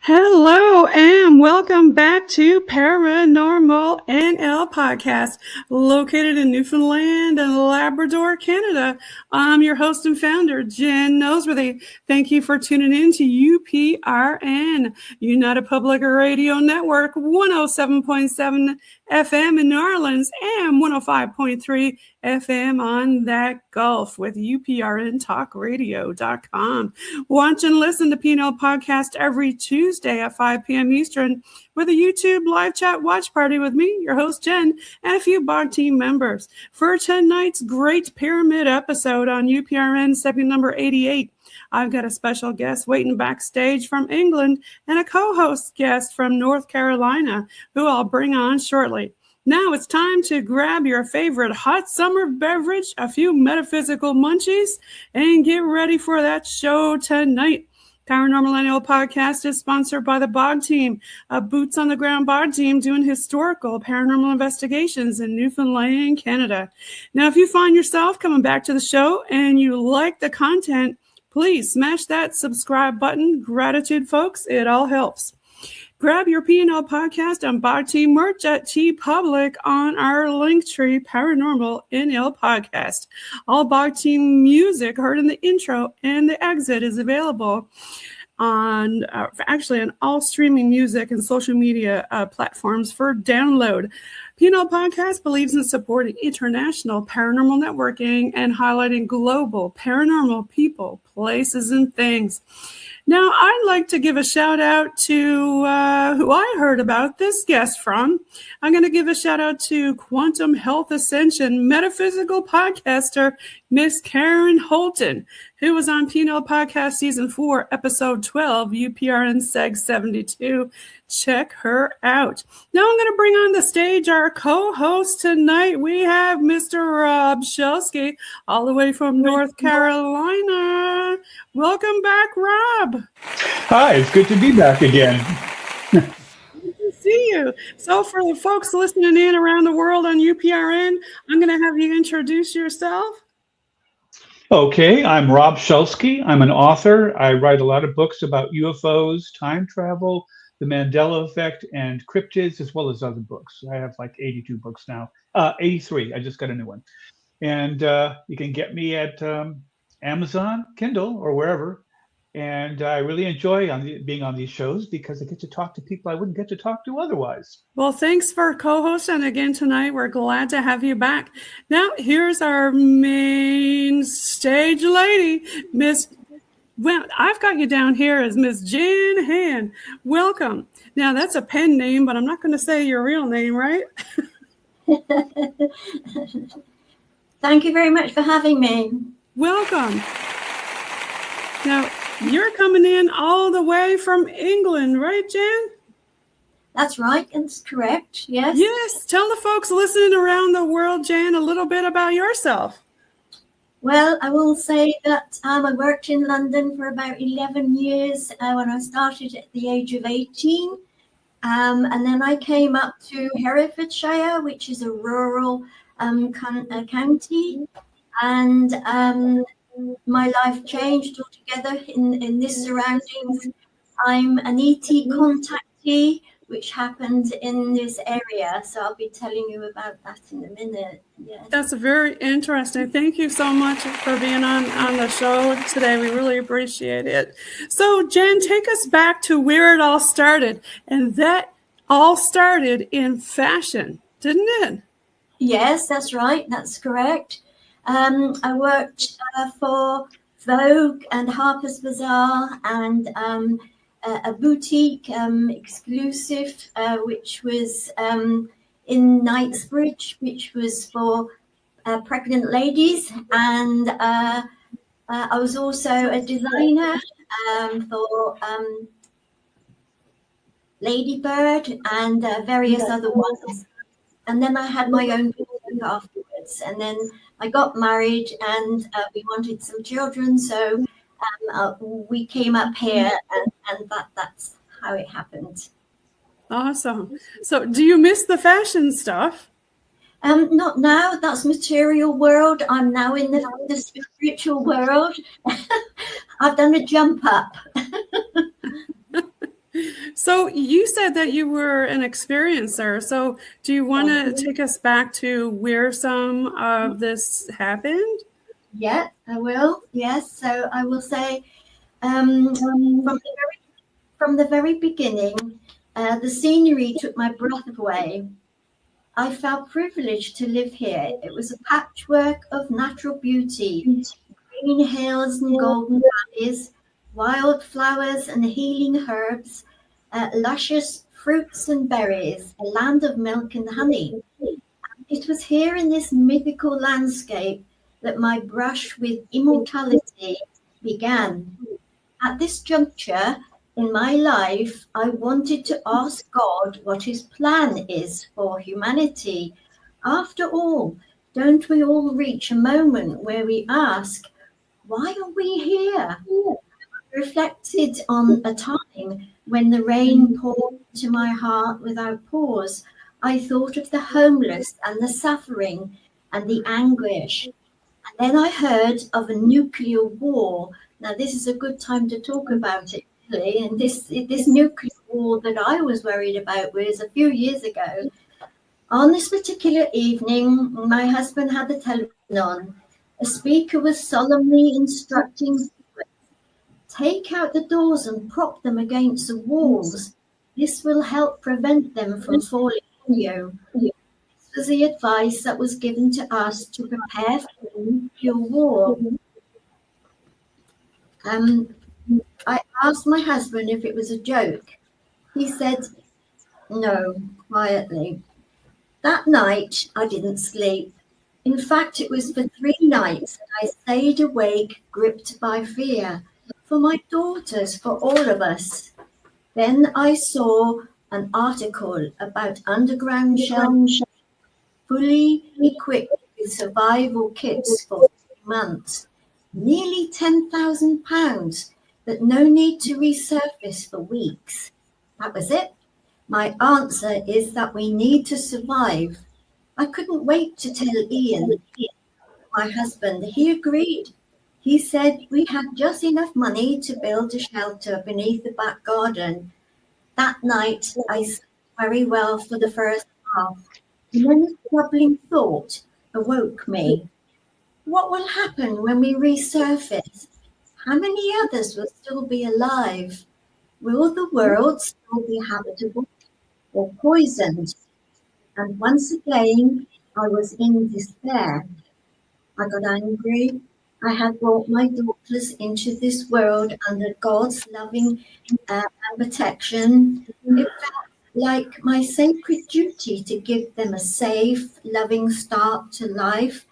Hello and welcome back to Paranormal NL Podcast, located in Newfoundland and Labrador, Canada. I'm your host and founder, Jen Noseworthy. Thank you for tuning in to UPRN, United Public Radio Network, 107.7 FM in New Orleans and 105.3 FM on that Gulf with UPRNTalkRadio.com. Watch and listen to PNL Podcast every Tuesday at 5 p.m. Eastern with a YouTube live chat watch party with me, your host Jen, and a few BOG team members. For tonight's great Pyramid episode on UPRN segment number 88, I've got a special guest waiting backstage from England and a co-host guest from North Carolina who I'll bring on shortly. Now it's time to grab your favorite hot summer beverage, a few metaphysical munchies, and get ready for that show tonight. Paranormal NL Podcast is sponsored by the BOG team, a boots-on-the-ground BOG team doing historical paranormal investigations in Newfoundland, Canada. Now, if you find yourself coming back to the show and you like the content, please smash that subscribe button. Gratitude, folks. It all helps. Grab your PNL Podcast and BOG Team merch at TeePublic on our Linktree Paranormal NL Podcast. All BOG Team music heard in the intro and the exit is available on all streaming music and social media platforms for download. PNL Podcast believes in supporting international paranormal networking and highlighting global paranormal people, places, and things. Now, I'd like to give a shout out to who I heard about this guest from. I'm going to give a shout out to Quantum Health Ascension metaphysical podcaster, Miss Karen Holton, who was on PNL Podcast Season 4, Episode 12, UPRN Seg 72. Check her out. Now I'm going to bring on the stage our co-host tonight. We have Mr. Rob Shelsky, all the way from North Carolina. Welcome back, Rob. Hi, it's good to be back again. Good to see you. So for the folks listening in around the world on UPRN, I'm going to have you introduce yourself. Okay, I'm Rob Shelsky. I'm an author. I write a lot of books about UFOs, time travel, the Mandela effect, and cryptids, as well as other books. I have like 82 books now. 83. I just got a new one. And you can get me at Amazon, Kindle, or wherever. And I really enjoy being on these shows because I get to talk to people I wouldn't get to talk to otherwise. Well, thanks for co-hosting again tonight. We're glad to have you back. Now, here's our main stage lady, I've got you down here as Miss Jen Hann. Welcome. Now, that's a pen name, but I'm not going to say your real name, right? Thank you very much for having me. Welcome. Now, you're coming in all the way from England, right, Jen? That's right. That's correct. Yes. Yes. Tell the folks listening around the world, Jen, a little bit about yourself. Well, I will say that I worked in London for about 11 years when I started at the age of 18. And then I came up to Herefordshire, which is a rural county. And my life changed altogether in this surroundings. I'm an ET contactee, which happened in this area. So I'll be telling you about that in a minute. Yes. That's very interesting. Thank you so much for being on the show today. We really appreciate it. So, Jen, take us back to where it all started. And that all started in fashion, didn't it? Yes, that's right. That's correct. I worked for Vogue and Harper's Bazaar and a boutique exclusive, which was in Knightsbridge, which was for pregnant ladies. And I was also a designer for Ladybird and various other ones. And then I had my own boutique afterwards. And then I got married and we wanted some children. So we came up here and that's how it happened. Awesome. So do you miss the fashion stuff? Not now. That's material world. I'm now in the spiritual world. I've done a jump up. So you said that you were an experiencer. So do you want to take us back to where some of this happened? Yeah, I will. Yes. So I will say from the very beginning, the scenery took my breath away. I felt privileged to live here. It was a patchwork of natural beauty, green hills and golden valleys, wild flowers and healing herbs, luscious fruits and berries, a land of milk and honey. It was here in this mythical landscape that my brush with immortality began. At this juncture in my life, I wanted to ask God what his plan is for humanity. After all, don't we all reach a moment where we ask, why are we here? I reflected on a time when the rain poured into my heart without pause. I thought of the homeless and the suffering and the anguish. And then I heard of a nuclear war. Now, this is a good time to talk about it, really. And this nuclear war that I was worried about was a few years ago. On this particular evening, my husband had the television on. A speaker was solemnly instructing, take out the doors and prop them against the walls. This will help prevent them from falling on you. This was the advice that was given to us to prepare for the nuclear war. I asked my husband if it was a joke. He said, no, quietly. That night, I didn't sleep. In fact, it was for 3 nights that I stayed awake, gripped by fear. For my daughters, for all of us. Then I saw an article about underground shelters fully equipped with survival kits for 3 months. Nearly £10,000, but no need to resurface for weeks. That was it. My answer is that we need to survive. I couldn't wait to tell Ian, my husband. He agreed. He said we had just enough money to build a shelter beneath the back garden. That night, I slept very well for the first half. And then a troubling thought awoke me. What will happen when we resurface? How many others will still be alive? Will the world still be habitable or poisoned? And once again, I was in despair. I got angry. I had brought my daughters into this world under God's loving and protection. It felt like my sacred duty to give them a safe, loving start to life.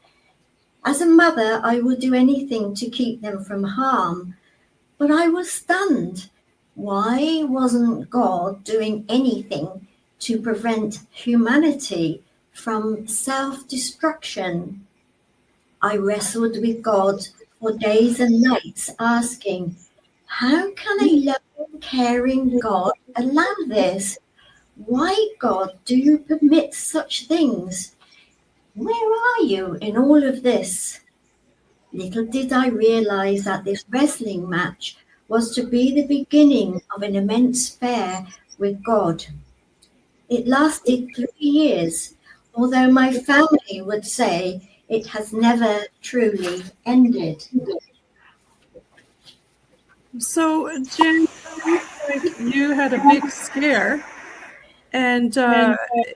As a mother, I would do anything to keep them from harm. But I was stunned. Why wasn't God doing anything to prevent humanity from self-destruction? I wrestled with God for days and nights, asking, how can a loving, caring God allow this? Why, God, do you permit such things? Where are you in all of this? Little did I realize that this wrestling match was to be the beginning of an immense fair with God. It lasted 3 years, although my family would say it has never truly ended. So, Jen, you had a big scare, and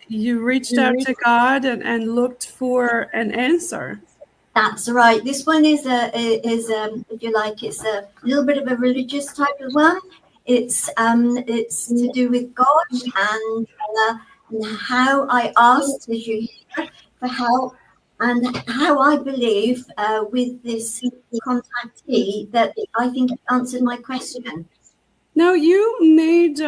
you reached out to God and looked for an answer. That's right. This one is if you like, it's a little bit of a religious type of one. It's to do with God and how I asked, as you hear, for help, and how I believe with this contactee that I think it answered my question. Now, you made,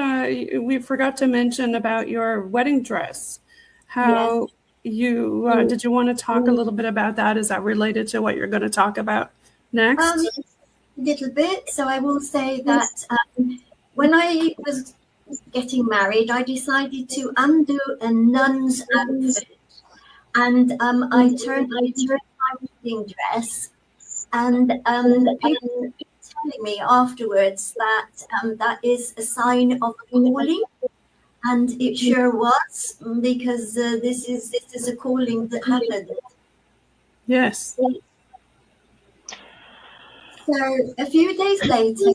we forgot to mention about your wedding dress. How you, did you want to talk a little bit about that? Is that related to what you're going to talk about next? A little bit. So I will say that when I was getting married, I decided to undo a nun's outfit. And I turned my wedding dress, and people telling me afterwards that that is a sign of calling, and it sure was, because this is a calling that happened. Yes. So a few days later,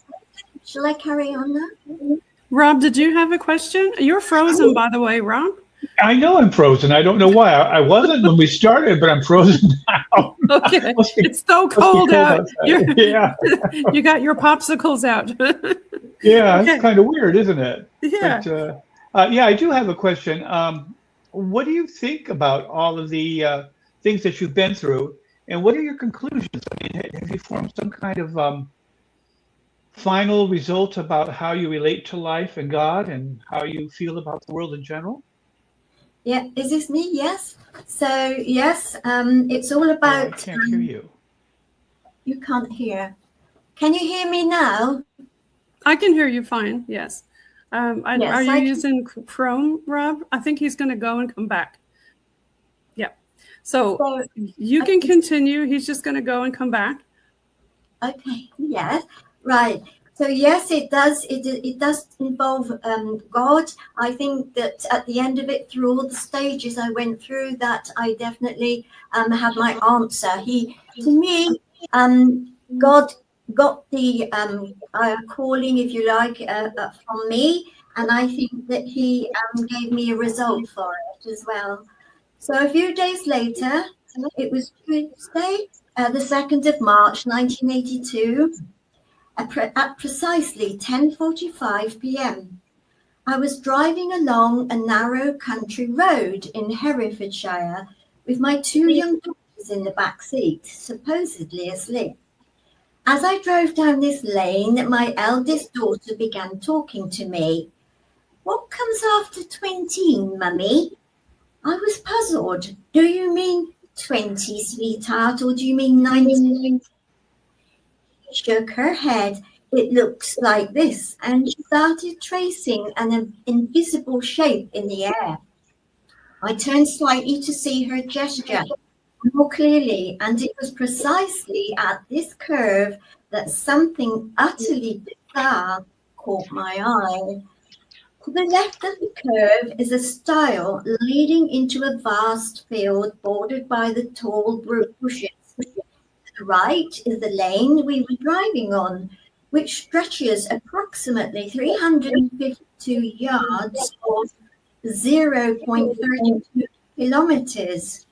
shall I carry on now? Rob, did you have a question? You're frozen, by the way, Rob. I know I'm frozen. I don't know why. I wasn't when we started, but I'm frozen now. Okay. It's so cold out. Yeah. You got your popsicles out. Yeah, Okay. it's kind of weird, isn't it? Yeah. But, yeah, I do have a question. What do you think about all of the things that you've been through, and what are your conclusions? I mean, have you formed some kind of final result about how you relate to life and God and how you feel about the world in general? Yeah, is this me? Yes. So yes, it's all about. I can't hear you. You can't hear. Can you hear me now? I can hear you fine. Yes. Yes, are you I can. using Chrome, Rob? I think he's going to go and come back. Yeah. So you can continue. He's just going to go and come back. Okay. Yes. Right. So yes, it does. It does involve God. I think that at the end of it, through all the stages I went through, that I definitely had my answer. To me, God got the calling, if you like, from me, and I think that He gave me a result for it as well. So a few days later, it was Tuesday, the 2nd of March, 1982. At precisely 10:45 p.m., I was driving along a narrow country road in Herefordshire with my 2 young daughters in the back seat, supposedly asleep. As I drove down this lane, my eldest daughter began talking to me. "What comes after 20, Mummy?" I was puzzled. "Do you mean 20, sweetheart, or do you mean 19? She shook her head. "It looks like this," and she started tracing an invisible shape in the air. I turned slightly to see her gesture more clearly, and it was precisely at this curve that something utterly bizarre caught my eye. To the left of the curve is a stile leading into a vast field bordered by the tall bushes. To the right is the lane we were driving on, which stretches approximately 352 yards or 0.32 kilometers.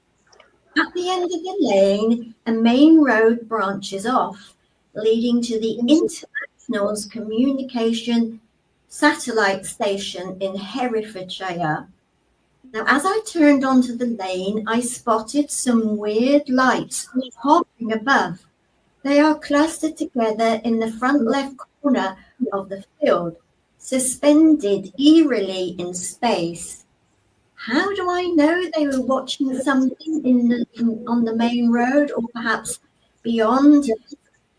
At the end of the lane, a main road branches off, leading to the International's Communication Satellite Station in Herefordshire. Now, as I turned onto the lane, I spotted some weird lights hovering above. They are clustered together in the front left corner of the field, suspended eerily in space. How do I know they were watching something on the main road, or perhaps beyond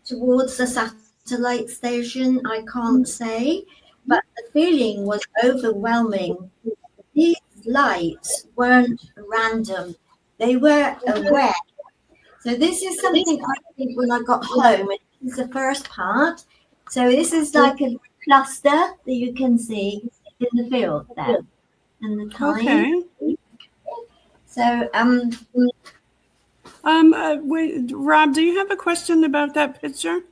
towards the satellite station? I can't say, but the feeling was overwhelming. These lights weren't random. They were aware. So this is something I think when I got home, and this is the first part. So this is like a cluster that you can see in the field there, and the time. Okay. So wait, Rob, do you have a question about that picture?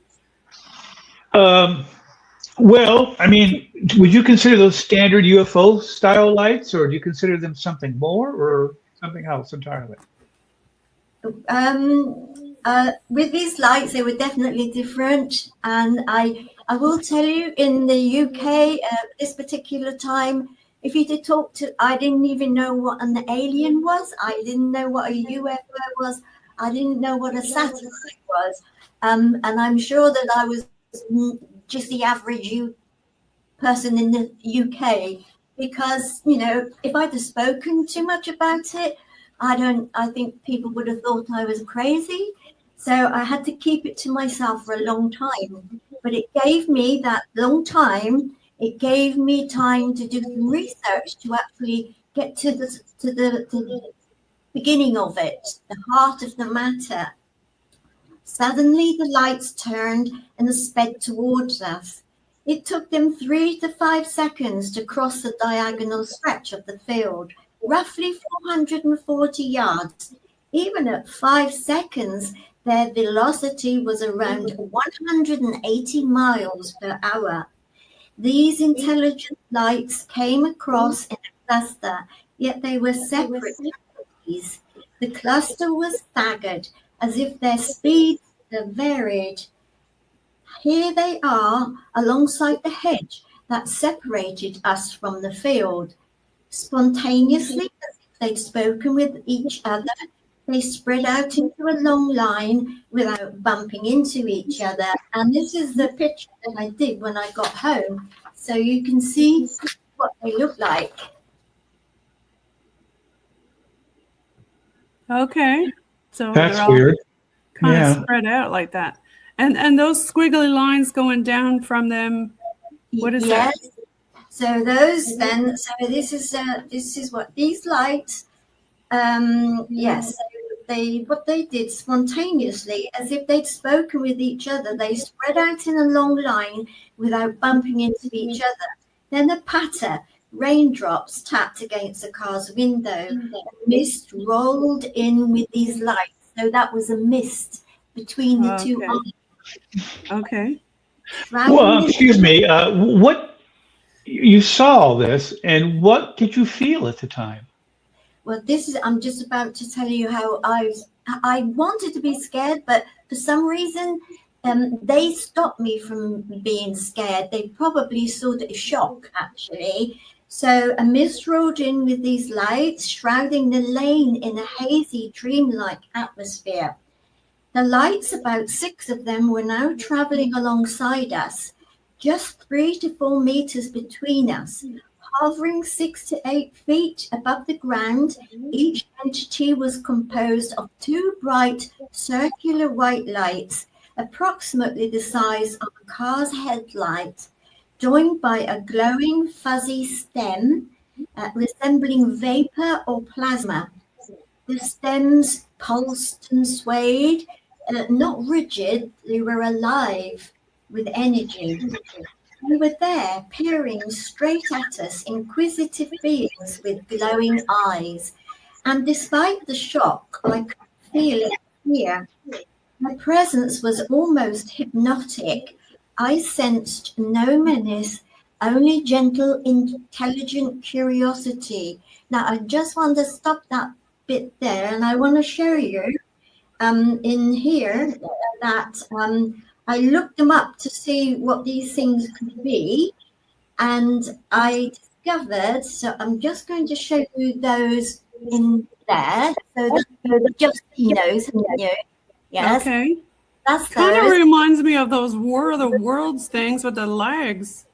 Well, I mean, would you consider those standard UFO style lights, or do you consider them something more or something else entirely? with these lights, they were definitely different. And I will tell you, in the UK, this particular time, if you did talk to, I didn't even know what an alien was. I didn't know what a UFO was. I didn't know what a satellite was. And I'm sure that I was just the average person in the UK, because, you know, if I'd have spoken too much about it, I think people would have thought I was crazy. So I had to keep it to myself for a long time. But it gave me that long time. It gave me time to do some research to actually get to the beginning of it, the heart of the matter. Suddenly, the lights turned and sped towards us. It took them 3 to 5 seconds to cross the diagonal stretch of the field, roughly 440 yards. Even at 5 seconds, their velocity was around 180 miles per hour. These intelligent lights came across in a cluster, yet they were separate entities. The cluster was staggered, as if their speeds varied. Here they are, alongside the hedge that separated us from the field. Spontaneously, as if they'd spoken with each other, they spread out into a long line without bumping into each other. And this is the picture that I did when I got home. So you can see what they look like. Okay. So That's they're all weird. kind of spread out like that. And those squiggly lines going down from them, what is that? So those then, so this is what these lights, yes, what they did spontaneously, as if they'd spoken with each other, they spread out in a long line without bumping into each other. Then a patter, raindrops tapped against the car's window. Mist rolled in with these lights. So that was a mist between the two eyes. Okay. Well, excuse me. What you saw all this, and what did you feel at the time? Well, I'm just about to tell you how I wanted to be scared, but for some reason, they stopped me from being scared. They probably saw the shock, actually. So a mist rolled in with these lights, shrouding the lane in a hazy, dreamlike atmosphere. The lights, about 6 of them, were now traveling alongside us, just 3 to 4 meters between us. Hovering 6 to 8 feet above the ground, each entity was composed of 2 bright circular white lights, approximately the size of a car's headlight, joined by a glowing fuzzy stem resembling vapor or plasma. The stems pulsed and swayed, not rigid, they were alive with energy. We were there, peering straight at us, inquisitive beings with glowing eyes. And despite the shock, I could feel it here. My presence was almost hypnotic. I sensed no menace, only gentle, intelligent curiosity. Now, I just want to stop that bit there, and I want to show you in here that I looked them up to see what these things could be, and I discovered, so I'm just going to show you those in there, so that just knows, yes. Okay. That's kind of reminds me of those War of the Worlds things with the legs.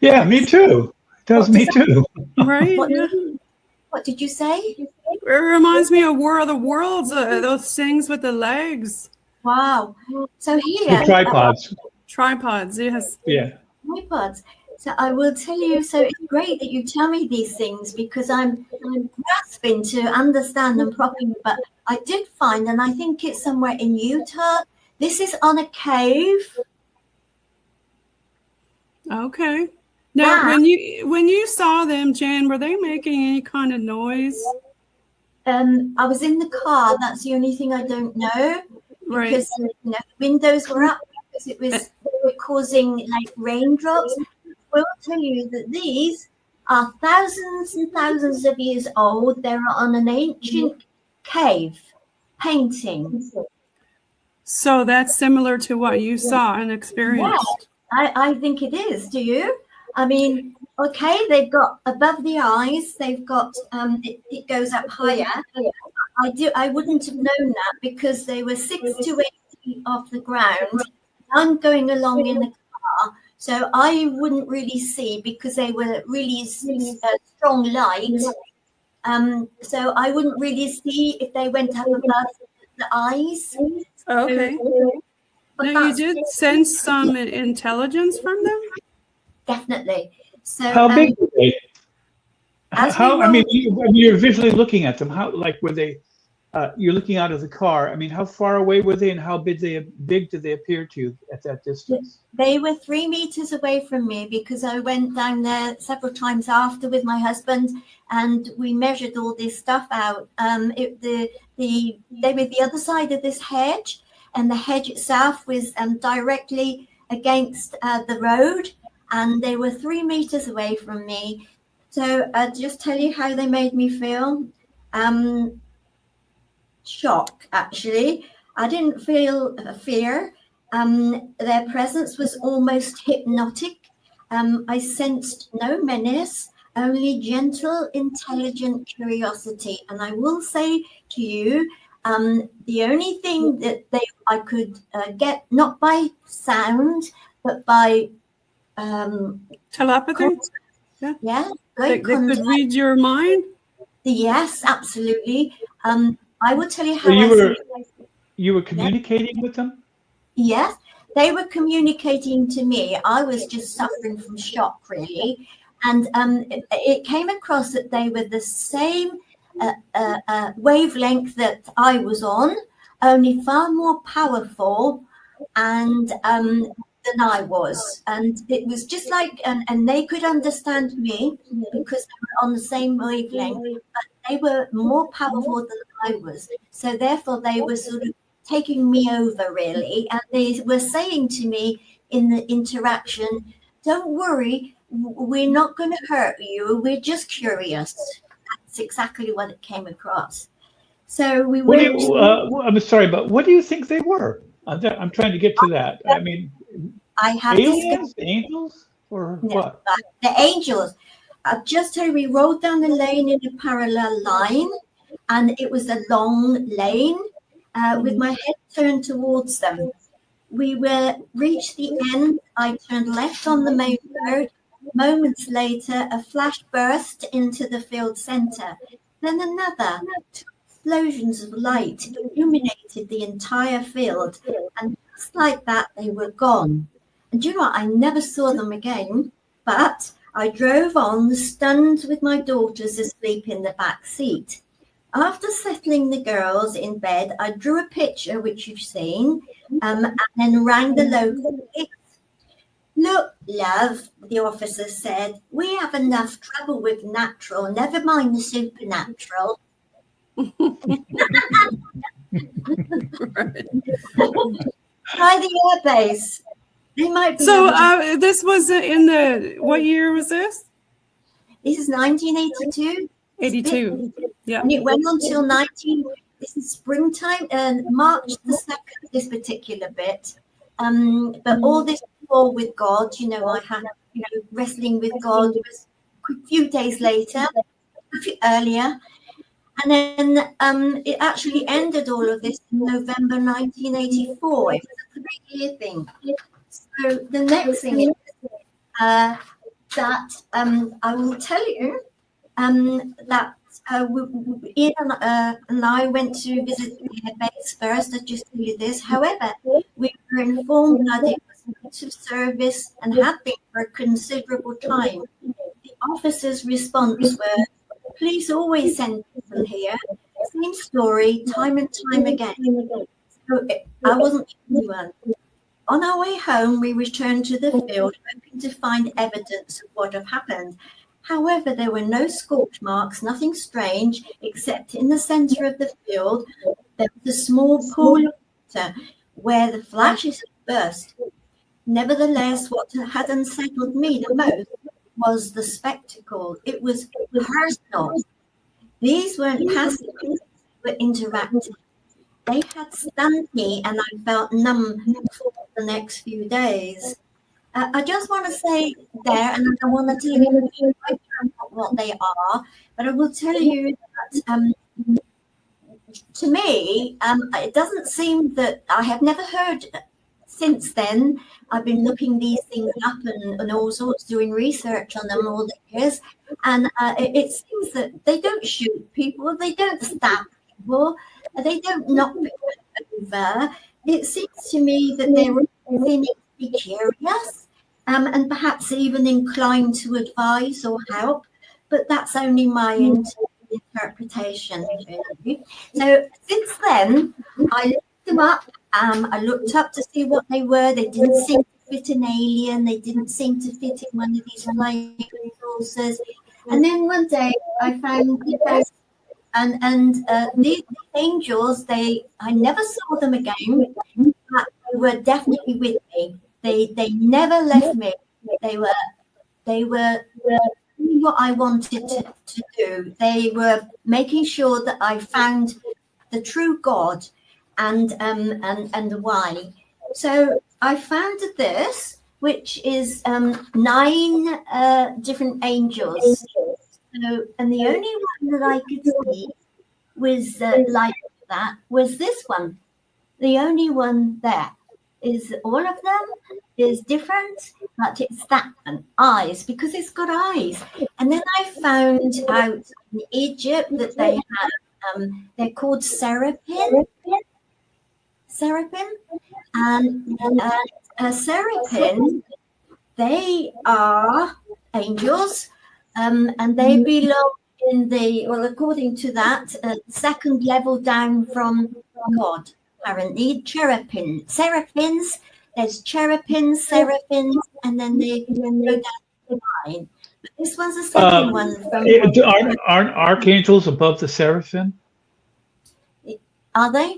Yeah, me too. It does me too. Right? What did you say? It reminds me of War of the Worlds, those things with the legs. Wow. So here. The tripods. Tripods, yes. Yeah. Tripods. So I will tell you, so it's great that you tell me these things because I'm grasping to understand them properly. But I did find, and I think it's somewhere in Utah, this is on a cave. Okay. Now, when you saw them, Jan, were they making any kind of noise? I was in the car. That's the only thing I don't know. Right. Because the windows were up because it was causing like raindrops. I will tell you that these are thousands and thousands of years old. They're on an ancient cave painting. So that's similar to what you saw and experienced. Yeah, I think it is. Do you? I mean, okay, they've got above the eyes, they've got it goes up higher. I wouldn't have known that because they were 6 to 8 feet off the ground. I'm going along in the car, so I wouldn't really see because they were really strong lights. So I wouldn't really see if they went up above the eyes. Okay. But now you did sense some intelligence from them? Definitely. So how big were they? You're visually looking at them. How, like, were they you're looking out of the car. I mean, how far away were they, and how big did they appear to you at that distance? They were 3 meters away from me, because I went down there several times after with my husband, and we measured all this stuff out. They were the other side of this hedge, and the hedge itself was directly against the road, and they were 3 meters away from me. So I'll just tell you how they made me feel. Shock, actually. I didn't feel fear. Their presence was almost hypnotic. I sensed no menace, only gentle, intelligent curiosity. And I will say to you, the only thing that I could get, not by sound, but by telepathy. Yeah, they could read your mind. Yes, absolutely. I will tell you how you were communicating with them? Yes, they were communicating to me. I was just suffering from shock, really. And it came across that they were the same wavelength that I was on, only far more powerful and than I was. And it was just like, and they could understand me because they were on the same wavelength, but they were more powerful than I was. So therefore they were sort of taking me over, really. And they were saying to me in the interaction, don't worry, we're not going to hurt you. We're just curious. That's exactly what it came across. So we went. I'm sorry, but what do you think they were? I'm trying to get to that. I mean, I have aliens, angels, or what? The angels. I'll just tell you, we rode down the lane in a parallel line, and it was a long lane with my head turned towards them. We reached the end. I turned left on the main road. Moments later, a flash burst into the field center. Then another. Two explosions of light illuminated the entire field, and just like that, they were gone. And you know what? I never saw them again, but I drove on, stunned, with my daughters asleep in the back seat. After settling the girls in bed, I drew a picture, which you've seen, and then rang the local police. Look, love, the officer said, we have enough trouble with natural, never mind the supernatural. Try the airbase. They might be. So this was in what year was this? This is 1982. 82. Yeah. And it went on till this is springtime, March the 2nd, this particular bit. But all this before with God, I had, wrestling with God. It was a few days later, a few earlier. And then it actually ended all of this in November 1984. It was a 3-year thing. So the next thing is that I will tell you that Ian and I went to visit the airbase first. I'll just tell you this. However, we were informed that it was out of service and had been for a considerable time. The officer's response was, please always send people here. Same story, time and time again. So I wasn't the only one. On our way home, we returned to the field, hoping to find evidence of what had happened. However, there were no scorch marks, nothing strange, except in the center of the field, there was a small pool of water where the flashes had burst. Nevertheless, what had unsettled me the most was the spectacle. It was personal. These weren't passive, they were interactive. They had stunned me, and I felt numb for the next few days. I just want to say there, and I want to tell you what they are, but I will tell you that to me, it doesn't seem that I have never heard since then. I've been looking these things up and all sorts, doing research on them all the years, and it seems that they don't shoot people, they don't stab people, they don't knock people over. It seems to me that they need to be curious and perhaps even inclined to advise or help, but that's only my interpretation. presentation, really. So since then, I looked them up. I looked up to see what they were. They didn't seem to fit an alien. They didn't seem to fit in one of these flying saucers. And then one day I found these angels, I never saw them again, but they were definitely with me. They never left me. They were doing what I wanted to do. They were making sure that I found the true God and the why. So I found this, which is 9 different angels. So, and the only one that I could see was like that was this one. The only one there is all of them is different, but it's that one, eyes, because it's got eyes. And then I found out in Egypt that they have, they're called seraphim. And seraphim, they are angels. And they belong in according to that, second level down from God, apparently. Seraphims, there's cherubins, seraphins, and then they go down to the line. But this one's the second one. Aren't archangels above the seraphim? Are they?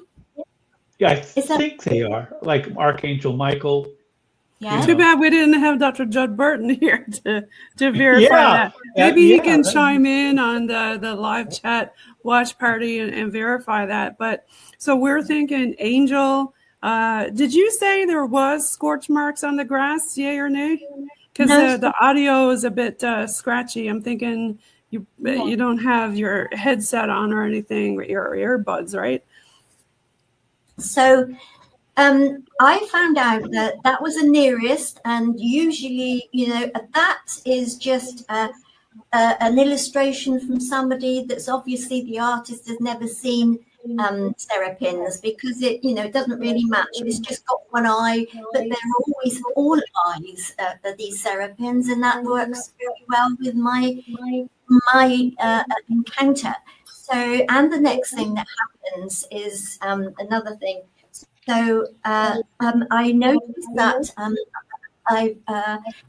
Yeah, I think they are, like Archangel Michael. Yeah. Too bad we didn't have Dr. Judd Burton here to verify that. Maybe he can chime in on the live chat watch party and verify that. But so we're thinking angel. Did you say there was scorch marks on the grass, yay or nay? Because the audio is a bit scratchy. I'm thinking you don't have your headset on or anything, or your earbuds, right? So I found out that was the nearest, and usually, that is just an illustration from somebody that's obviously the artist has never seen seraphins, because it doesn't really match. It's just got one eye, but they're always all eyes, these seraphins, and that works very well with my encounter. So, and the next thing that happens is another thing. So I noticed that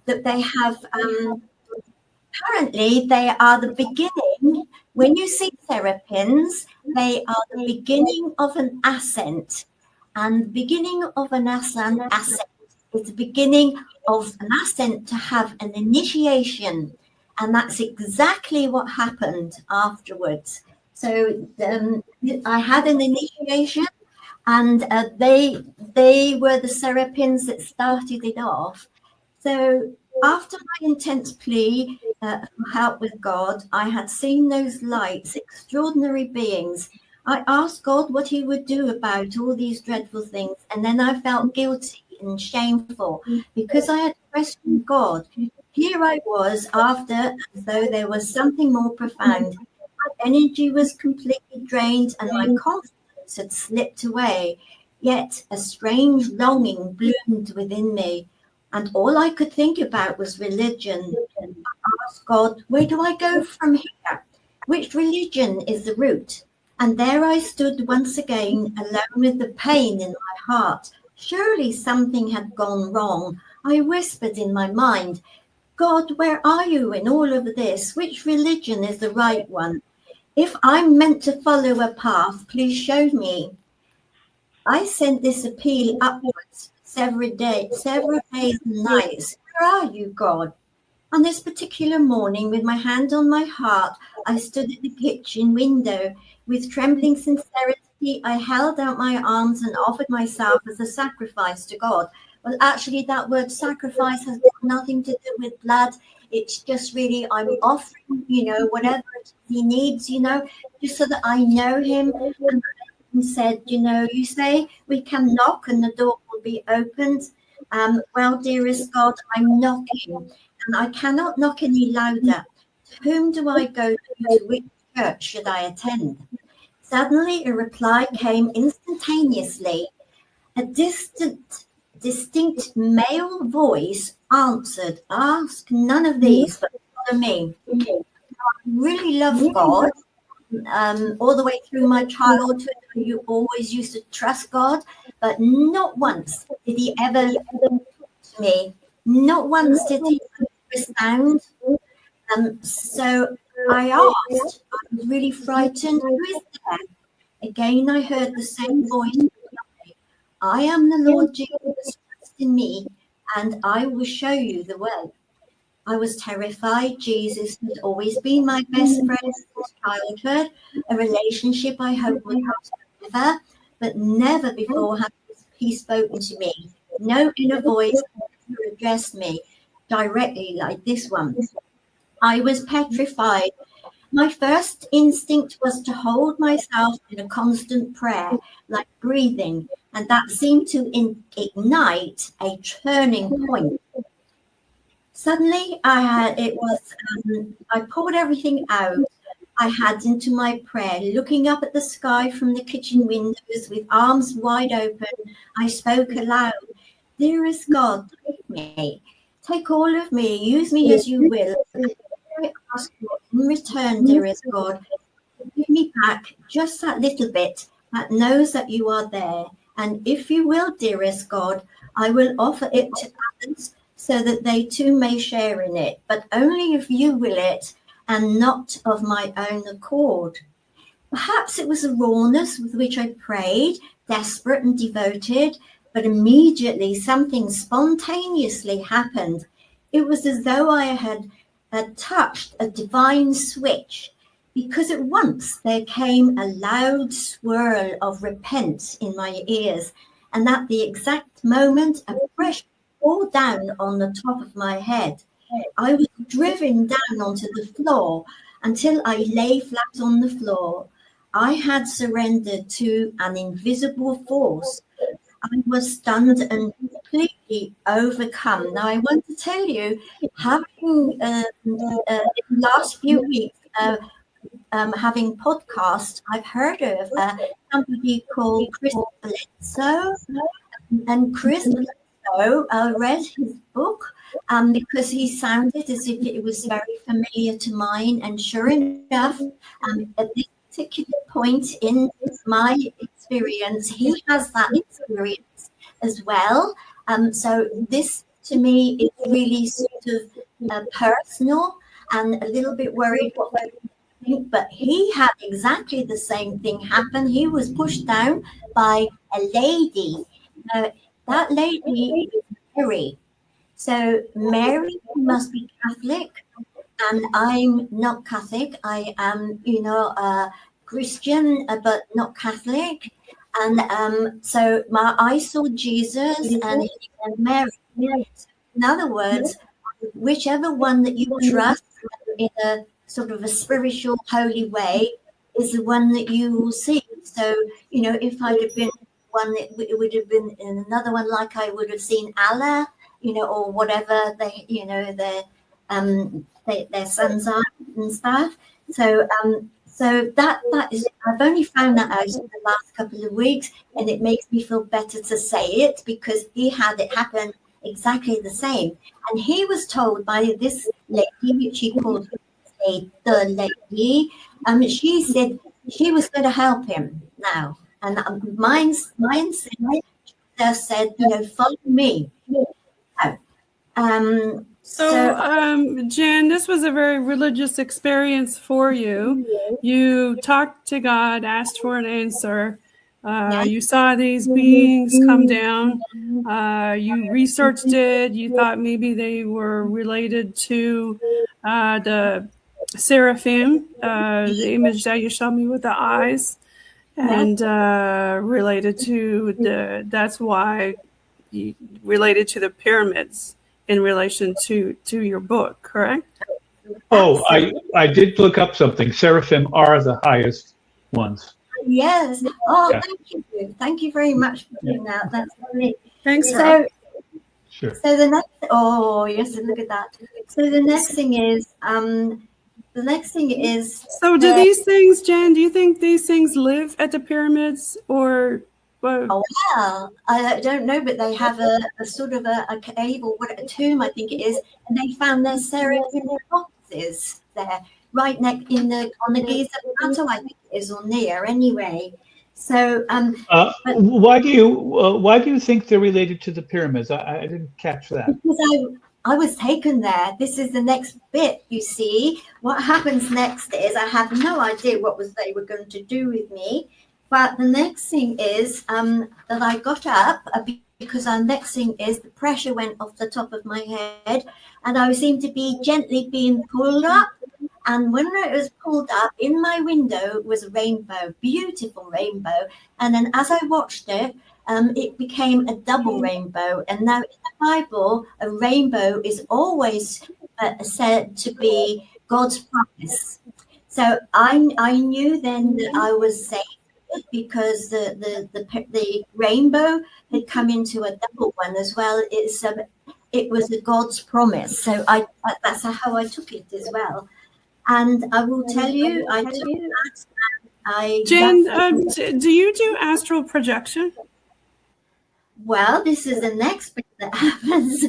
that they have apparently they are the beginning. When you see seraphins, they are the beginning of an ascent, and the beginning of an ascent is the beginning of an ascent to have an initiation, and that's exactly what happened afterwards. So I had an initiation. And they were the seraphins that started it off. So after my intense plea for help with God, I had seen those lights, extraordinary beings. I asked God what he would do about all these dreadful things. And then I felt guilty and shameful because I had questioned God. Here I was after, as though there was something more profound. My energy was completely drained and my confidence had slipped away, yet a strange longing bloomed within me, and all I could think about was religion. I asked God, where do I go from here? Which religion is the root? And there I stood once again, alone with the pain in my heart. Surely something had gone wrong. I whispered in my mind, God, where are you in all of this? Which religion is the right one? If I'm meant to follow a path, please show me. I sent this appeal upwards several days and nights. Where are you, God? On this particular morning, with my hand on my heart, I stood at the kitchen window. With trembling sincerity, I held out my arms and offered myself as a sacrifice to God. Well, actually, that word sacrifice has got nothing to do with blood. It's just really, I'm offering, whatever he needs, just so that I know him. And said, you say we can knock and the door will be opened. Well, dearest God, I'm knocking and I cannot knock any louder. To whom do I go to? Which church should I attend? Suddenly a reply came instantaneously. A distinct male voice answered, ask none of these, but follow me. I really love God. all the way through my childhood, you always used to trust God, but not once did he ever talk to me. Not once did he respond. So I asked, I was really frightened, who is there? Again, I heard the same voice. I am the Lord Jesus, trust in me, and I will show you the way. I was terrified. Jesus had always been my best friend since childhood, a relationship I hope would last forever, but never before had he spoken to me. No inner voice addressed me directly like this one. I was petrified. My first instinct was to hold myself in a constant prayer, like breathing, and that seemed to ignite a turning point. Suddenly, I poured everything out I had into my prayer, looking up at the sky from the kitchen windows with arms wide open. I spoke aloud, "Dearest God, take me. Take all of me. Use me as you will. I ask you in return, dearest God, give me back just that little bit that knows that you are there. And if you will, dearest God, I will offer it to others so that they too may share in it, but only if you will it and not of my own accord." Perhaps it was the rawness with which I prayed, desperate and devoted, but immediately something spontaneously happened. It was as though I had touched a divine switch, because at once there came a loud swirl of repent in my ears, and at the exact moment a fresh pour down on the top of my head. I was driven down onto the floor until I lay flat on the floor. I had surrendered to an invisible force. I was stunned and completely overcome. Now, I want to tell you, having in the last few weeks, having podcasts, I've heard of somebody called Chris Bledsoe, and Chris Bledsoe read his book because he sounded as if it was very familiar to mine, and sure enough, at this particular point in my experience, he has that experience as well. So this to me is really sort of personal and a little bit worried what they think, but he had exactly the same thing happen. He was pushed down by a lady. That lady is Mary. So Mary must be Catholic, and I'm not Catholic. I am, Christian, but not Catholic. And so I saw Jesus and he and Mary. In other words, whichever one that you trust in a sort of a spiritual, holy way is the one that you will see. So, if I'd have been one, it would have been in another one, like I would have seen Allah, or whatever their sons are and stuff. So that is, I've only found that out in the last couple of weeks, and it makes me feel better to say it because he had it happen exactly the same. And he was told by this lady, which he called the lady, she said she was going to help him now. And mine just said, follow me. So, Jen, this was a very religious experience for you. You talked to God, asked for an answer. You saw these beings come down. You researched it. You thought maybe they were related to the seraphim, the image that you showed me with the eyes, and related to that's why you related to the pyramids in relation to your book, correct? Oh, I did look up something. Seraphim are the highest ones. Yes. Oh, yeah. Thank you very much for doing that. That's great. Thanks. So, sure. So the next, yes, look at that. So the next thing is. So do these things, Jen? Do you think these things live at the pyramids, or? Oh, well, I don't know, but they have a sort of a cave or a tomb, I think it is, and they found their seraphim boxes there. right next on the Giza Plateau, I think it is, or near anyway. So, why do you think they're related to the pyramids? I didn't catch that. Because I was taken there. This is the next bit, you see. What happens next is I have no idea what they were going to do with me. But the next thing is that I got up because the next thing is the pressure went off the top of my head and I seemed to be gently being pulled up. And when it was pulled up, in my window was a rainbow, beautiful rainbow. And then as I watched it, it became a double rainbow. And now in the Bible, a rainbow is always said to be God's promise. So I knew then that I was safe because the rainbow had come into a double one as well. It was a God's promise. So that's how I took it as well. And I will tell you, I took that. Jen, do you do astral projection? Well, this is the next bit that happens.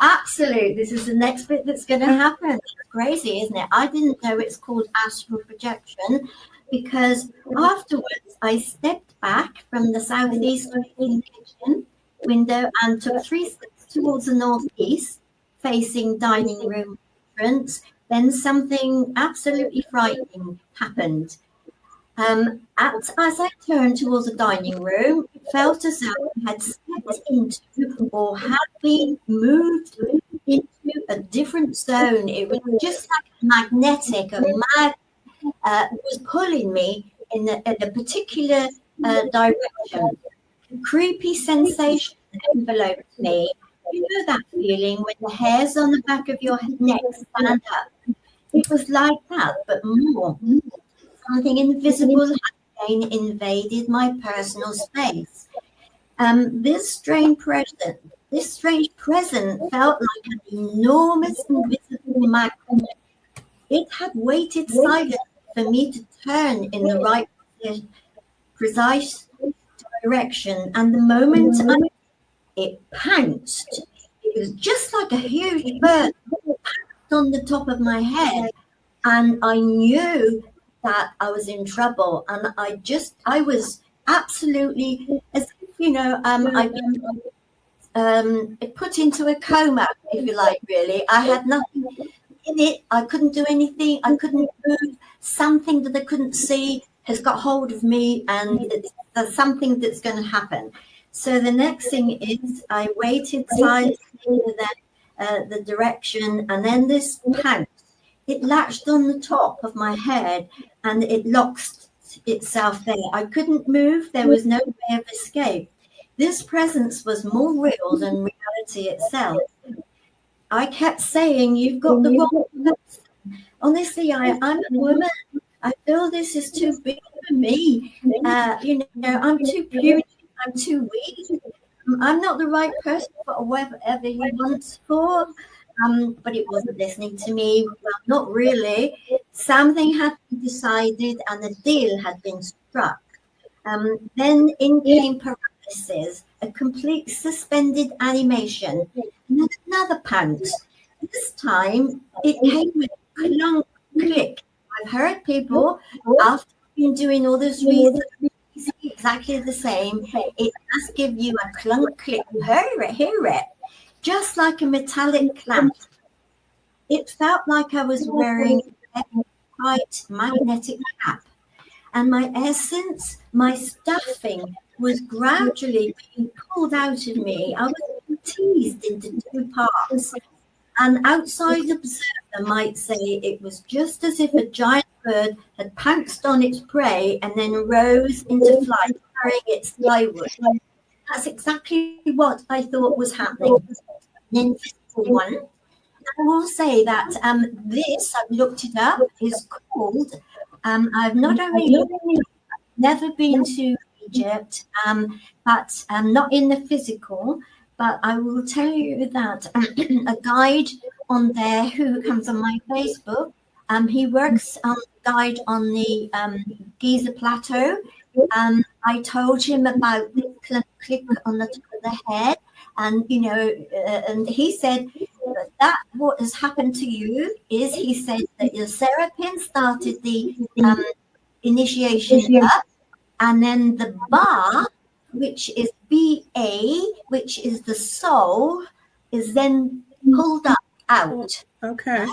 Absolutely. This is the next bit that's going to happen. It's crazy, isn't it? I didn't know it's called astral projection because afterwards I stepped back from the southeast kitchen window and took 3 steps towards the northeast, facing dining room entrance. Then something absolutely frightening happened. As I turned towards the dining room, it felt as though I had stepped into or had been moved into a different zone. It was just like magnetic. A magnet was pulling me in a particular direction. A creepy sensation enveloped me. You know that feeling when the hairs on the back of your neck stand up? It was like that, but more. Something invisible had again invaded my personal space. This strange presence felt like an enormous invisible magnet. It had waited silently for me to turn in the right precise direction, and the moment it pounced, it was just like a huge bird on the top of my head, and I knew that I was in trouble, and I was absolutely, as if, I'd been put into a coma, if you like, really. I had nothing in it. I couldn't do anything. I couldn't move. Something that I couldn't see has got hold of me, and there's something that's going to happen. So the next thing is I waited silently for the direction, and then this pounce, it latched on the top of my head and it locked itself there. I couldn't move. There was no way of escape. This presence was more real than reality itself. I kept saying, "You've got the wrong person." Honestly, I'm a woman. I feel this is too big for me. I'm too puny. I'm too weak. I'm not the right person for whatever you want for. But it wasn't listening to me. Well, not really. Something had been decided and a deal had been struck. Then in came paralysis, a complete suspended animation, and then another pounce. This time it came with a clunk click. I've heard people, after been doing all this research, exactly the same. It must give you a clunk click. Hear it. Just like a metallic clamp. It felt like I was wearing a tight magnetic cap. And my essence, my stuffing was gradually being pulled out of me. I was teased into 2 parts. An outside observer might say it was just as if a giant bird had pounced on its prey and then rose into flight, carrying it skyward. That's exactly what I thought was happening. Then one, I will say that this, I've looked it up, is called, I've not only never been to Egypt, but not in the physical, but I will tell you that a guide on there who comes on my Facebook, he works on guide on the Giza Plateau. I told him about the click on the top of the head, and and he said that what has happened to you is he said that your seraphim started the initiation up, and then the bar, which is BA, which is the soul, is then pulled up out. Okay.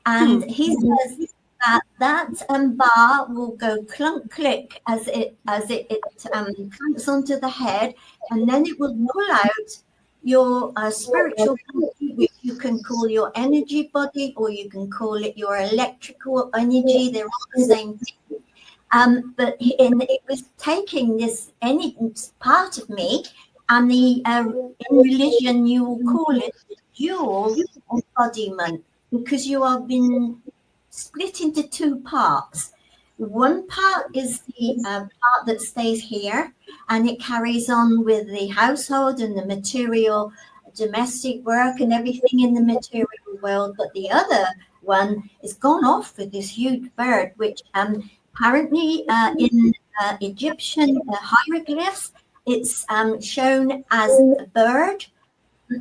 And he says that bar will go clunk click as it clamps onto the head, and then it will pull out your spiritual body, which you can call your energy body, or you can call it your electrical energy. They're all the same thing. But it was taking this any part of me, and in religion you will call it dual embodiment, because you have been split into two parts. One part is the part that stays here, and it carries on with the household and the material, domestic work and everything in the material world. But the other one is gone off with this huge bird, which apparently in Egyptian hieroglyphs, it's shown as a bird,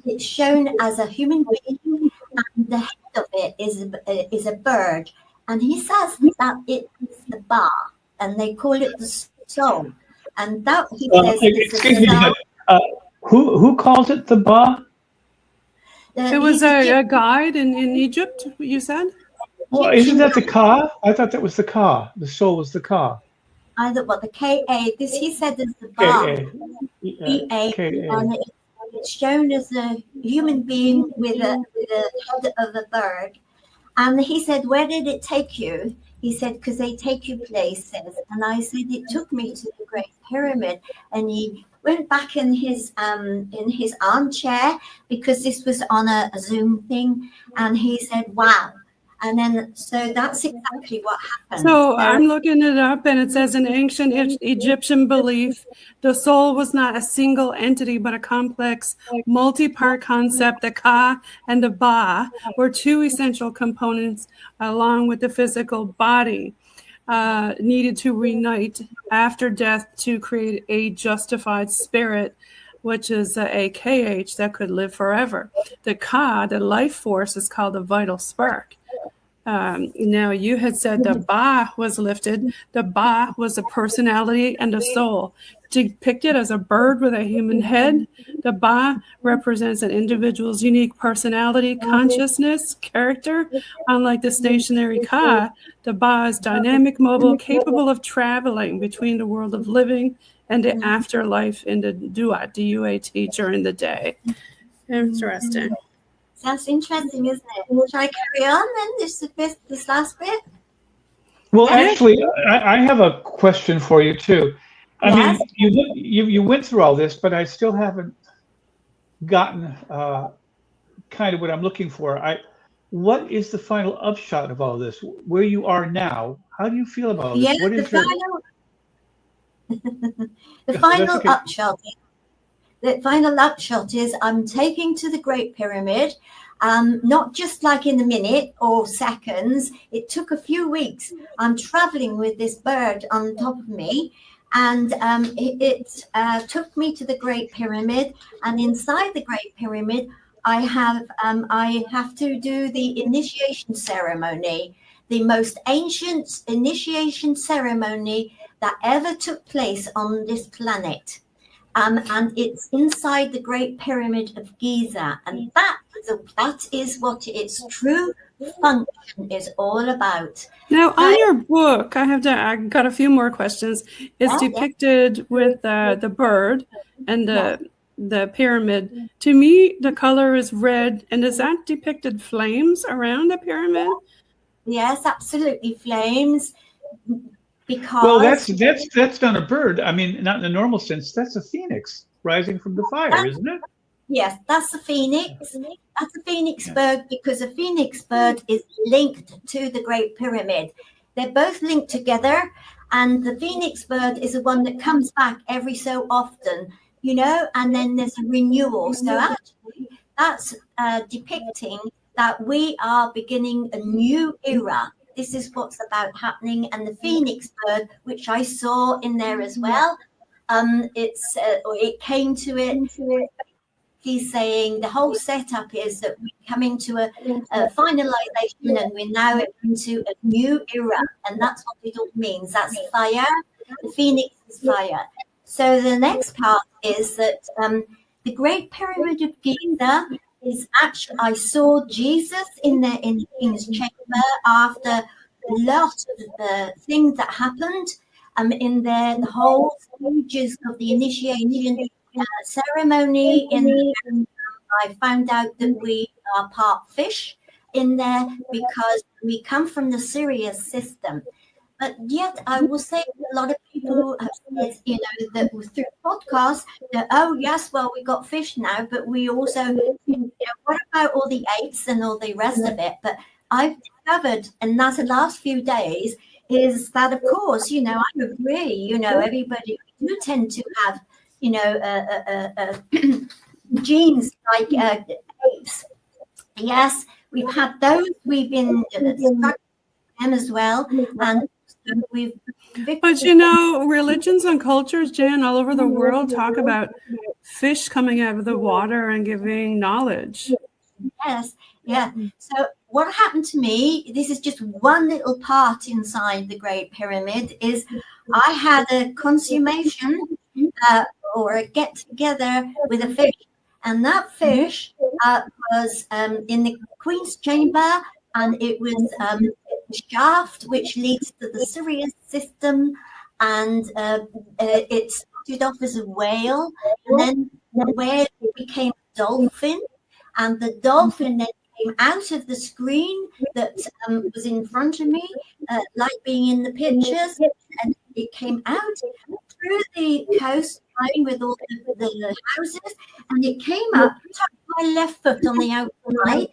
it's shown as a human being, and the head of it is a bird. And he says that it is the ba, and they call it the soul. And that he says excuse me, but who calls it the ba? It was a guide in Egypt, you said? Well, isn't that the ka? I thought that was the ka. The soul was the ka. Either what the K-A, this he said is the ba. K-A. And it's shown as a human being with a head of a bird. And he said, where did it take you? He said, because they take you places. And I said, it took me to the Great Pyramid. And he went back in his armchair, because this was on a Zoom thing. And he said, wow. And then, so that's exactly what happened. So I'm looking it up, and it says in ancient Egyptian belief, the soul was not a single entity, but a complex, multi-part concept. The ka and the ba were two essential components, along with the physical body, needed to reunite after death to create a justified spirit, which is a KH that could live forever. The ka, the life force, is called the vital spark. Now, you had said the ba was lifted. The ba was a personality and a soul. Depicted as a bird with a human head, the ba represents an individual's unique personality, consciousness, character. Unlike the stationary ka, the ba is dynamic, mobile, capable of traveling between the world of living and the afterlife in the duat, D-U-A-T, during the day. Interesting. Sounds interesting, isn't it? Shall I carry on then, this last bit? Well, actually, I have a question for you too. I mean, you went through all this, but I still haven't gotten kind of what I'm looking for. What is the final upshot of all this? Where you are now, how do you feel about this? What is the final upshot? The final upshot is I'm taking to the Great Pyramid, not just like in a minute or seconds. It took a few weeks. I'm traveling with this bird on top of me, and it took me to the Great Pyramid. And inside the Great Pyramid, I have to do the initiation ceremony, the most ancient initiation ceremony that ever took place on this planet. And it's inside the Great Pyramid of Giza, and that is what its true function is all about. Now, on your book, I got a few more questions. It's depicted with the bird and the pyramid. To me, the color is red, and is that depicted flames around the pyramid? Yes, absolutely, flames. Because well, that's not a bird. I mean, not in the normal sense. That's a phoenix rising from the fire, isn't it? Yes, that's a phoenix. That's a phoenix bird, because a phoenix bird is linked to the Great Pyramid. They're both linked together, and the phoenix bird is the one that comes back every so often, and then there's a renewal. So actually, that's depicting that we are beginning a new era. This is what's about happening. And the phoenix bird, which I saw in there as well, it came to it basically saying the whole setup is that we're coming to a finalization, and we're now into a new era, and that's what it all means. That's fire. The phoenix is fire. So the next part is that the Great Pyramid of Giza is actually, I saw Jesus in the King's Chamber after a lot of the things that happened in there, the whole stages of the initiation ceremony. I found out that we are part fish in there because we come from the Sirius system. But yet, I will say a lot of people have said, that through podcasts, that, oh, yes, well, we got fish now, but we also, what about all the apes and all the rest of it? But I've discovered, and that's the last few days, is that, of course, I agree, everybody do tend to have, genes like apes. Yes, we've had those, we've been stuck them as well, and but religions and cultures, Jen, all over the world talk about fish coming out of the water and giving knowledge. Yes, yeah. So what happened to me, this is just one little part inside the Great Pyramid, is I had a consummation or a get together with a fish, and that fish was in the Queen's Chamber, and it was shaft which leads to the Sirius system, and it started off as a whale, and then the whale became a dolphin, and the dolphin then came out of the screen that was in front of me, like being in the pictures, and it came out through the coast line with all the houses, and it came up, touched my left foot on the outside,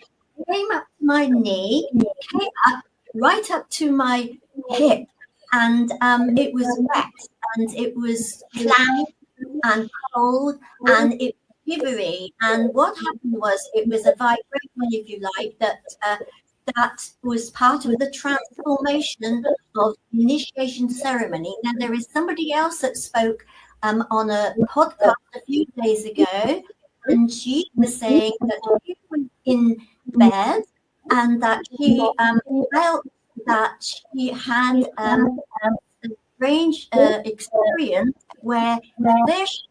came up to my knee, came up right up to my hip, and it was wet, and it was clammy and cold, and it was shivery. And what happened was, it was a vibration, if you like, that was part of the transformation of the initiation ceremony. Now, there is somebody else that spoke on a podcast a few days ago, and she was saying that she was in bed, and that she felt that she had a strange experience where the fish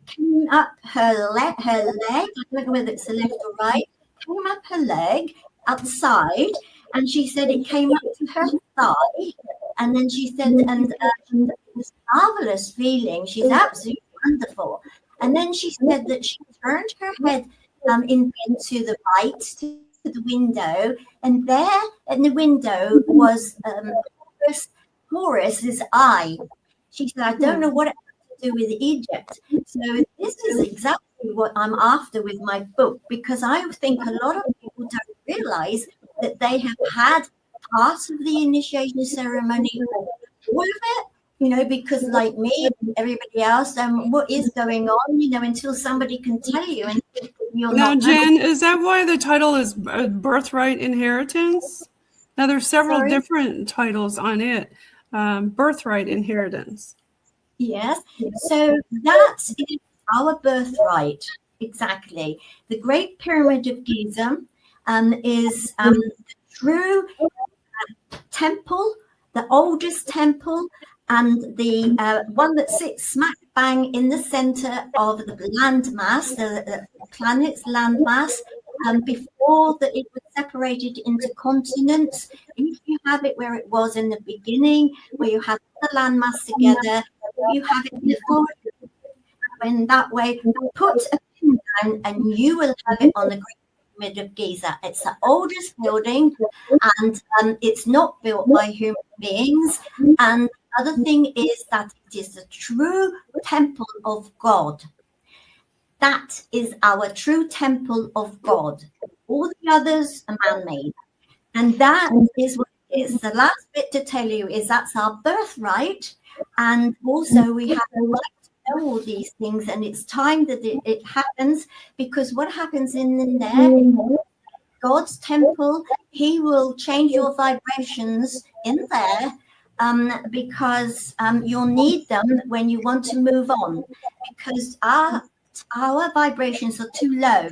came up her leg, I don't know whether it's the left or right, came up her leg at the side, and she said it came up to her thigh, and then she said, and it was a marvelous feeling, she's absolutely wonderful. And then she said that she turned her head into the right, to the window, and there in the window was Horus's eye. She said, I don't know what it has to do with Egypt. So this is exactly what I'm after with my book, because I think a lot of people don't realize that they have had part of the initiation ceremony, all of it, because like me and everybody else, what is going on, until somebody can tell you. And you're now, not Jen, is that why the title is Birthright Inheritance? Now, there's several different titles on it. Birthright Inheritance. Yes. So that is our birthright. Exactly. The Great Pyramid of Giza is the true temple, the oldest temple, and the one that sits smack bang in the center of the landmass, the planet's landmass, before that it was separated into continents. If you have it where it was in the beginning, where you have the landmass together, you have it before, when that way, put a pin down and you will have it on the Great Pyramid of Giza. It's the oldest building, and it's not built by human beings. And the other thing is that it is the true temple of God. That is our true temple of God. All the others are man-made. And that is what is the last bit to tell you, is that's our birthright. And also we have a right to know all these things, and it's time that it happens, because what happens in there, God's temple, he will change your vibrations in there, because you'll need them when you want to move on, because our our vibrations are too low.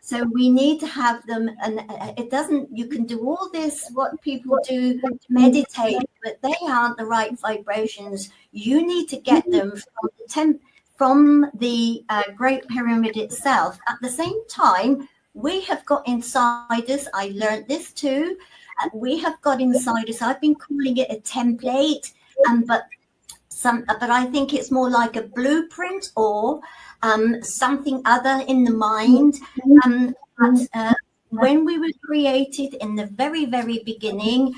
So we need to have them, and it doesn't, you can do all this, what people do to meditate, but they aren't the right vibrations. You need to get them from the Great Pyramid itself. At the same time, we have got inside us, I learned this too, we have got inside us, I've been calling it a template, but I think it's more like a blueprint or something other in the mind. But when we were created in the very, very beginning,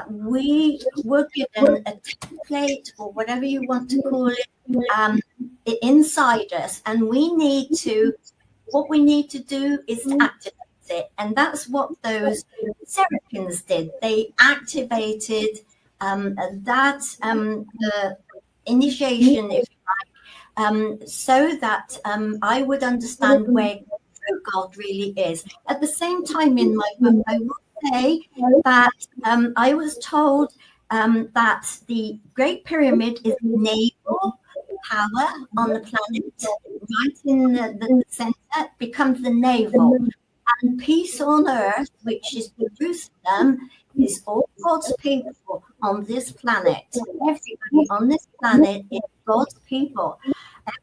we were given a template or whatever you want to call it inside us, and what we need to do is activate it, and that's what those serapins did. They activated the initiation, if you like, so that I would understand where God really is. At the same time, in my book, I will say that I was told that the Great Pyramid is the naval power on the planet, right in the center, becomes the naval. And peace on earth, which is Jerusalem, is all God's people on this planet. Everybody on this planet is God's people.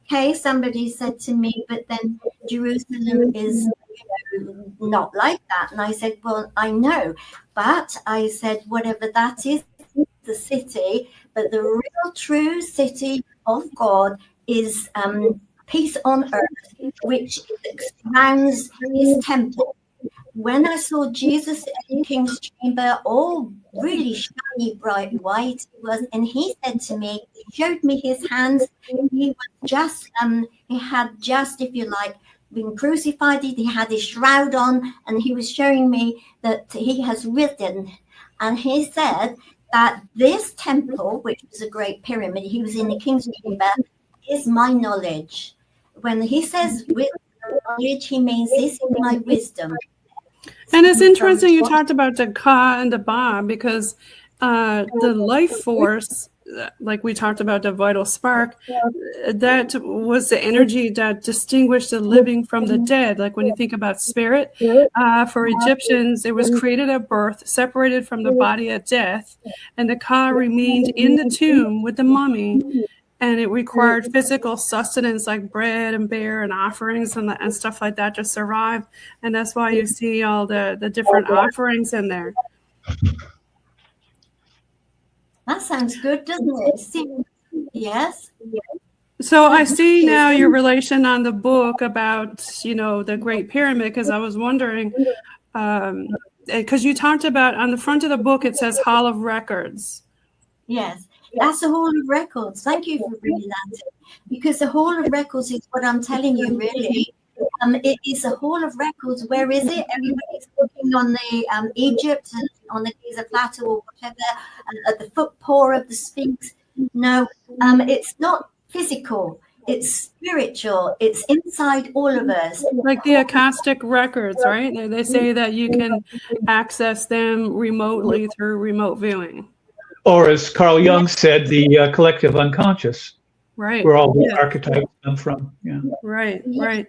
Okay, somebody said to me, but then Jerusalem is not like that. And I said, well, I know. But I said, whatever that is, the city, but the real true city of God is peace on earth, which surrounds his temple. When I saw Jesus in the King's Chamber, all really shiny, bright white, it was, and he said to me, he showed me his hands. He was just, he had just, if you like, been crucified. He had his shroud on, and he was showing me that he has risen. And he said that this temple, which was a great pyramid, he was in the King's Chamber, is my knowledge. When he says with knowledge, he means this is my wisdom. And it's interesting you talked about the Ka and the Ba, because the life force, like we talked about the vital spark, that was the energy that distinguished the living from the dead. Like when you think about spirit, for Egyptians, it was created at birth, separated from the body at death, and the Ka remained in the tomb with the mummy. And it required physical sustenance like bread and beer and offerings and stuff like that to survive. And that's why you see all the different offerings in there. That sounds good, doesn't it? Yes. So I see now your relation on the book about, the Great Pyramid, because I was wondering, because you talked about on the front of the book, it says Hall of Records. Yes. That's the Hall of Records. Thank you for bringing that in, because the Hall of Records is what I'm telling you, really. It is a Hall of Records. Where is it? Everybody's looking on the Egypt and on the Giza Plateau or whatever, at the footpaw of the Sphinx. No, it's not physical. It's spiritual. It's inside all of us. Like the Akashic records, right? They say that you can access them remotely through remote viewing. Or as Carl Jung said, the collective unconscious, right? Where all the archetypes come from. Yeah. Right. Yeah,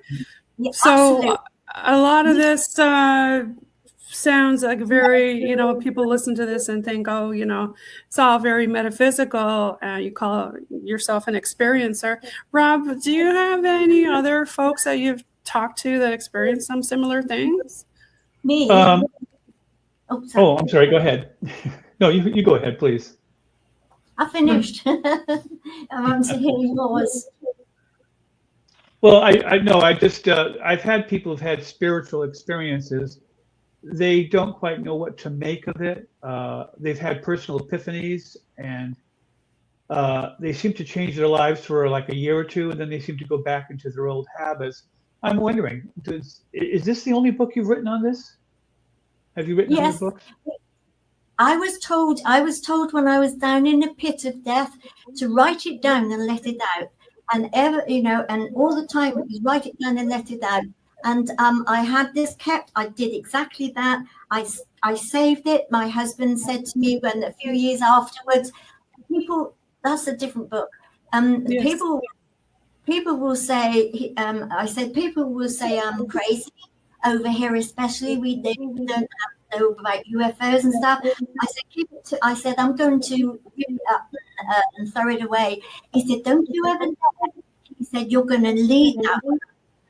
So absolutely. a lot of this sounds like very, people listen to this and think, oh, it's all very metaphysical. You call yourself an experiencer. Rob, do you have any other folks that you've talked to that experience some similar things? Me? I'm sorry. Go ahead. No, you go ahead, please. I finished. I want to hear yours. Well, I know. I've had people who've had spiritual experiences. They don't quite know what to make of it. They've had personal epiphanies, and they seem to change their lives for like a year or two, and then they seem to go back into their old habits. I'm wondering, is this the only book you've written on this? Have you written other books? I was told when I was down in the pit of death to write it down and let it out. And and all the time it was write it down and let it out. And I had this kept. I did exactly that. I saved it. My husband said to me when a few years afterwards, that's a different book. Yes. people will say, I said, people will say I'm crazy over here, especially they don't have to know about UFOs and stuff. I said, I'm going to rip it up and throw it away. He said, don't you ever know? He said, you're going to leave that one.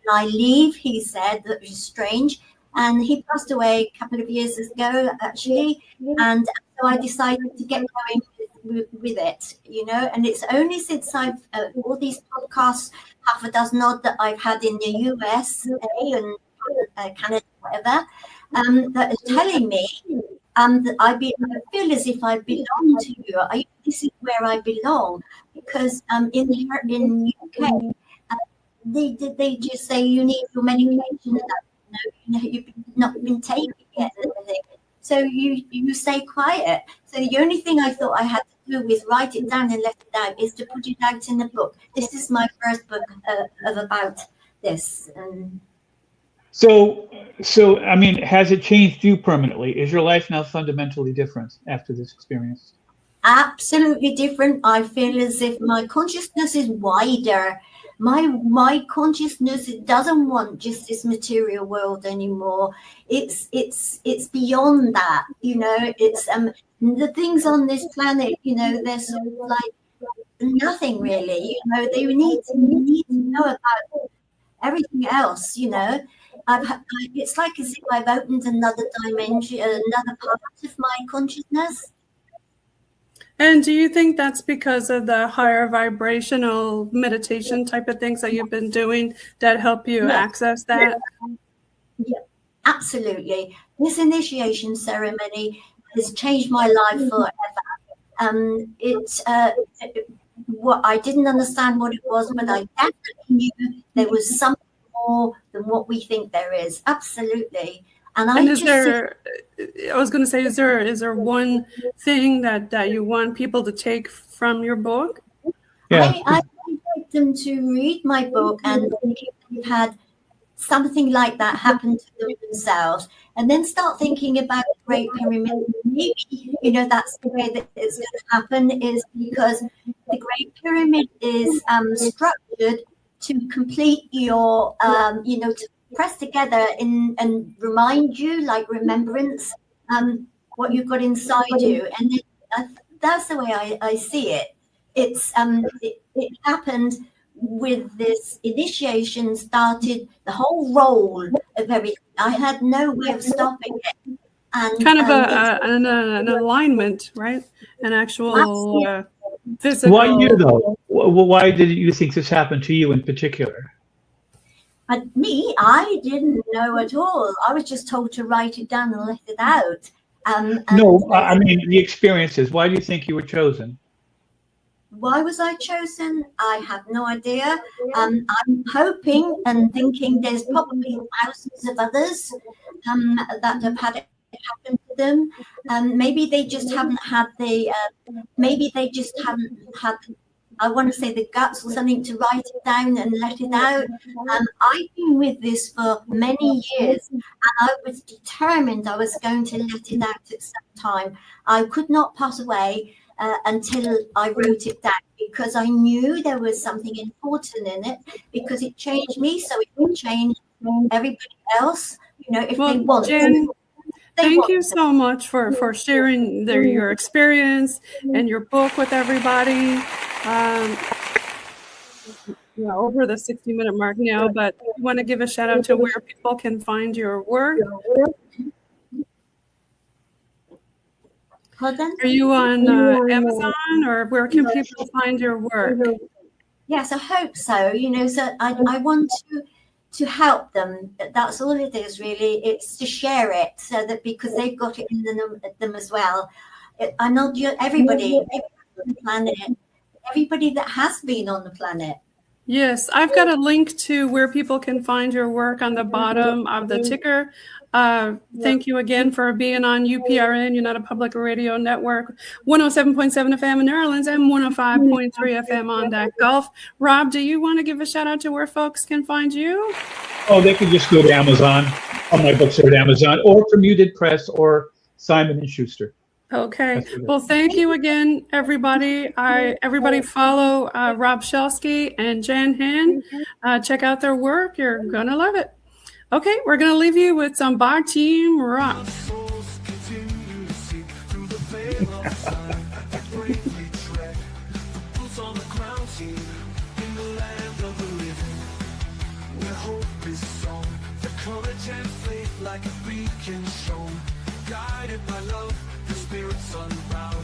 When I leave, he said, that was strange. And he passed away a couple of years ago, actually. And so I decided to get going with it, you know. And it's only since I've all these podcasts, half a dozen odd that I've had in the USA and Canada, whatever, that are telling me that I feel as if I belong to you. This is where I belong, because in UK, they just say you need your medication. You've not been taking it and everything. So you stay quiet. So the only thing I thought I had to do with write it down and let it out is to put it out in the book. This is my first book about this. So I mean, has it changed you permanently? Is your life now fundamentally different after this experience? Absolutely different. I feel as if my consciousness is wider. My consciousness, it doesn't want just this material world anymore. It's beyond that, you know. It's the things on this planet, you know, they're sort of like nothing really, you know. They need to know about everything else, you know. It's like as if I've opened another dimension, another part of my consciousness. And do you think that's because of the higher vibrational meditation type of things that you've been doing that help you access that? Yeah, absolutely. This initiation ceremony has changed my life forever. What I didn't understand what it was, but I definitely knew there was something more than what we think there is. Absolutely. And I was going to say, is there one thing that you want people to take from your book? Yeah. I like them to read my book and think if they've had something like that happen to them themselves, and then start thinking about the Great Pyramid. Maybe, you know, that's the way that it's going to happen, is because the Great Pyramid is structured to complete your, you know, to press together and remind you, like remembrance, what you've got inside you. And that's the way I see it. It's it happened with this initiation, started the whole roll of everything. I had no way of stopping it. And kind of an alignment, right? An actual physical. Why you though? Why did you think this happened to you in particular? I didn't know at all. I was just told to write it down and let it out. No, I mean the experiences. Why do you think you were chosen? Why was I chosen? I have no idea. I'm hoping and thinking there's probably thousands of others that have had it happen to them. Maybe they just haven't had I want to say the guts or something to write it down and let it out. I've been with this for many years, and I was determined I was going to let it out at some time. I could not pass away until I wrote it down, because I knew there was something important in it, because it changed me, so it will change everybody else, you know, if they want. Jen, thank you so much for sharing your experience and your book with everybody. Over the 60-minute mark now, but I want to give a shout out to where people can find your work. Are you on Amazon, or where can people find your work? Yes, I hope so. You know, so I want to help them. That's all it is, really. It's to share it, so that because they've got it in them as well. I know everybody on the planet, everybody that has been on the planet. Yes, I've got a link to where people can find your work on the bottom of the ticker. Thank you again for being on UPRN, United Public Radio Network, 107.7 FM in New Orleans and 105.3 FM on that Gulf. Rob, do you want to give a shout out to where folks can find you? Oh, they can just go to Amazon. All my books are at Amazon, or from Muted Press, or Simon & Schuster. Okay. Well, thank you again, everybody. Everybody follow Rob Shelsky and Jen Hann. Check out their work. You're going to love it. Okay. We're going to leave you with some Bog Team rock. Like a beacon shown, guided by love, the spirits unbound.